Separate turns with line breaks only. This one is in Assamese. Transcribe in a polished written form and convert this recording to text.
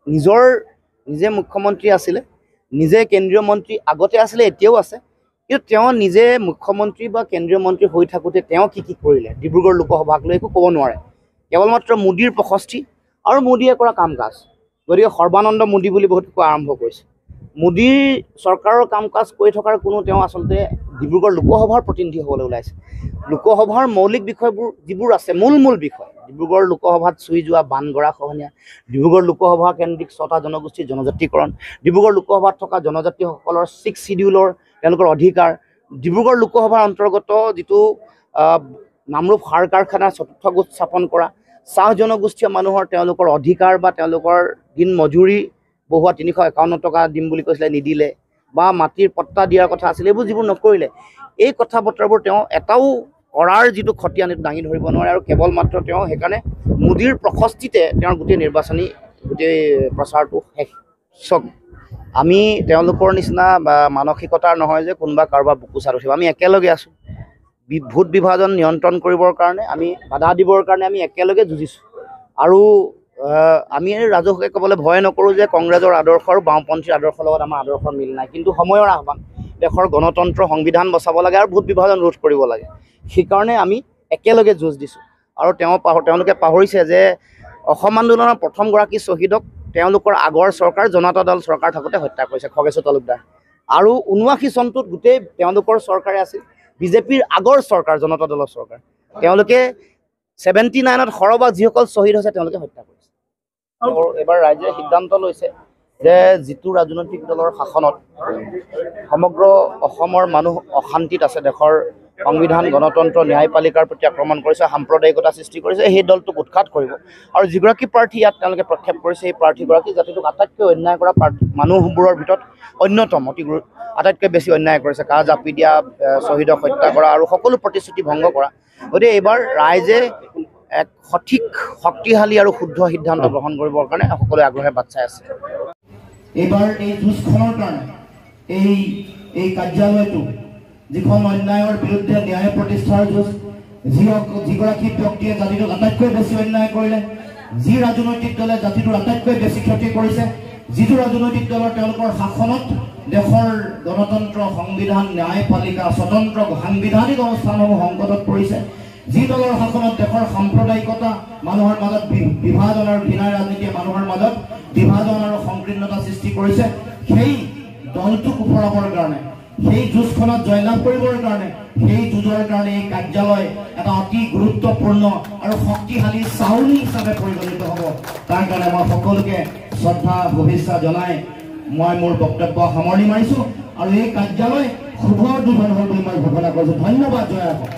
নিজে মুখ্যমন্ত্ৰী আছিলে, নিজে কেন্দ্ৰীয় মন্ত্ৰী আগতে আছিলে, এতিয়াও আছে। কিন্তু তেওঁ নিজে মুখ্যমন্ত্ৰী বা কেন্দ্ৰীয় মন্ত্ৰী হৈ থাকোঁতে তেওঁ কি কৰিলে ডিব্ৰুগড় লোকসভাক লৈ একো ক'ব নোৱাৰে। কেৱল মাত্ৰ মোদীৰ প্ৰশস্তি আৰু মোদীয়ে কৰা কাম কাজ। গতিকে সৰ্বানন্দ মোদী বুলি বহুত কোৱা আৰম্ভ কৰিছে। মোদীৰ চৰকাৰৰ কাম কাজ কৰি থকাৰ কোনো তেওঁ আচলতে ডিব্ৰুগড় লোকসভাৰ প্ৰতিনিধি হ'বলৈ ওলাইছে। লোকসভাৰ মৌলিক বিষয়বোৰ যিবোৰ আছে, মূল বিষয়, ডিব্ৰুগড় লোকসভাত চুই যোৱা বান গৰাখহনীয়া, ডিব্ৰুগড় লোকসভা কেন্দ্ৰিক 6টা জনগোষ্ঠীৰ জনজাতিকৰণ, ডিব্ৰুগড় লোকসভাত থকা জনজাতিসকলৰ 6 শিডিউলৰ তেওঁলোকৰ অধিকাৰ, ডিব্ৰুগড় লোকসভাৰ অন্তৰ্গত যিটো নামৰূপ সাৰ কাৰখানাৰ 4ৰ্থ গোট স্থাপন কৰা, চাহ জনগোষ্ঠীয় মানুহৰ তেওঁলোকৰ অধিকাৰ বা তেওঁলোকৰ দিন মজুৰি বহুৱা 351 টকা দিম বুলি কৈছিলে, নিদিলে, বা মাটিৰ পট্টা দিয়াৰ কথা আছিলে, এইবোৰ যিবোৰ নকৰিলে, এই কথা বতৰাবোৰ তেওঁ এটাও কৰাৰ যিটো খতিয়ান দাঙি ধৰিব নোৱাৰে। আৰু কেৱল মাত্ৰ তেওঁ সেইকাৰণে মোদীৰ প্ৰশস্তিতে তেওঁৰ গোটেই নিৰ্বাচনী গোটেই প্ৰচাৰটো শেষ। চক আমি তেওঁলোকৰ নিচিনা মানসিকতাৰ নহয় যে কোনোবা কাৰোবাৰ বুকুচাত উঠিব। আমি একেলগে আছোঁ। ভোট বিভাজন নিয়ন্ত্ৰণ কৰিবৰ কাৰণে, আমি বাধা দিবৰ কাৰণে আমি একেলগে যুঁজিছোঁ। আৰু আমি ৰাজহুৱাকৈ ক'বলৈ ভয় নকৰোঁ যে কংগ্ৰেছৰ আদৰ্শ আৰু বাওঁপন্থীৰ আদৰ্শৰ লগত আমাৰ আদৰ্শৰ মিল নাই। কিন্তু সময়ৰ আহ্বান, দেশৰ গণতন্ত্ৰ সংবিধান বচাব লাগে আৰু ভোট বিভাজন ৰোধ কৰিব লাগে। সেইকাৰণে আমি একেলগে যুঁজ দিছোঁ। আৰু তেওঁলোকে পাহৰিছে যে অসম আন্দোলনৰ প্ৰথমগৰাকী শ্বহীদক তেওঁলোকৰ আগৰ চৰকাৰ জনতা দল চৰকাৰ থাকোঁতে হত্যা কৰিছে, খগেশ্বৰ তালুকদাৰ। আৰু 79 চনটোত গোটেই তেওঁলোকৰ চৰকাৰে আছিল, বিজেপিৰ আগৰ চৰকাৰ, জনতা দলৰ চৰকাৰ। তেওঁলোকে 79ত সৰহভাগ যিসকল শ্বহীদ হৈছে তেওঁলোকে হত্যা কৰিছে। আৰু এবাৰ ৰাইজে সিদ্ধান্ত লৈছে যে যিটো ৰাজনৈতিক দলৰ শাসনত সমগ্ৰ অসমৰ মানুহ অশান্তিত আছে, দেশৰ সংবিধান, গণতন্ত্ৰ, ন্যায়পালিকাৰ প্ৰতি আক্ৰমণ কৰিছে, সাম্প্ৰদায়িকতা সৃষ্টি কৰিছে, সেই দলটোক উৎখাত কৰিব। আৰু যিগৰাকী প্ৰাৰ্থী ইয়াত তেওঁলোকে প্ৰক্ষেপ কৰিছে, সেই প্ৰাৰ্থীগৰাকী জাতিটোক আটাইতকৈ অন্যায় কৰা মানুহবোৰৰ ভিতৰত অন্যতম, আটাইতকৈ বেছি অন্যায় কৰিছে। কাজ জাপি দিয়া, শ্বহীদক হত্যা কৰা আৰু সকলো প্ৰতিশ্ৰুতি ভংগ কৰা। গতিকে এইবাৰ ৰাইজে এক সঠিক, শক্তিশালী আৰু শুদ্ধ সিদ্ধান্ত গ্ৰহণ কৰিবৰ কাৰণে সকলোৱে আগ্ৰহে বাট চাই আছে।
এইবাৰ এই যুঁজখনৰ কাৰণে এই কাৰ্যালয়টো যিখন অন্যায়ৰ বিৰুদ্ধে ন্যায় প্ৰতিষ্ঠাৰ যুঁজ, যিগৰাকী ব্যক্তিয়ে জাতিটোক আটাইতকৈ বেছি অন্যায় কৰিলে, যি ৰাজনৈতিক দলে জাতিটোৰ আটাইতকৈ বেছি ক্ষতি কৰিছে, যিটো ৰাজনৈতিক দলৰ তেওঁলোকৰ শাসনত দেশৰ গণতন্ত্ৰ, সংবিধান, ন্যায়পালিকা, স্বতন্ত্ৰ সাংবিধানিক অনুষ্ঠানসমূহ সংকটত পৰিছে, যি দলৰ শাসনত দেশৰ সাম্প্ৰদায়িকতা, মানুহৰ মাজত বিভাজন আৰু ঘৃণাৰ ৰাজনীতিয়ে মানুহৰ মাজত বিভাজন আৰু সংকীৰ্ণতা সৃষ্টি কৰিছে, সেই দলটোক ওপৰাবৰ কাৰণে, সেই যুঁজখনত জয়লাভ কৰিবৰ কাৰণে, সেই যুঁজৰ কাৰণে এই কাৰ্যালয় এটা অতি গুৰুত্বপূৰ্ণ আৰু শক্তিশালী চাউনি হিচাপে পৰিগণিত হ'ব। তাৰ কাৰণে মই সকলোকে শ্ৰদ্ধা শুভেচ্ছা জনাই মই মোৰ বক্তব্য সামৰণি মাৰিছোঁ। আৰু এই কাৰ্যালয় শুভ উদ্বোধন হ'ল বুলি মই ঘোষণা কৰিছোঁ। ধন্যবাদ। জয় অসম।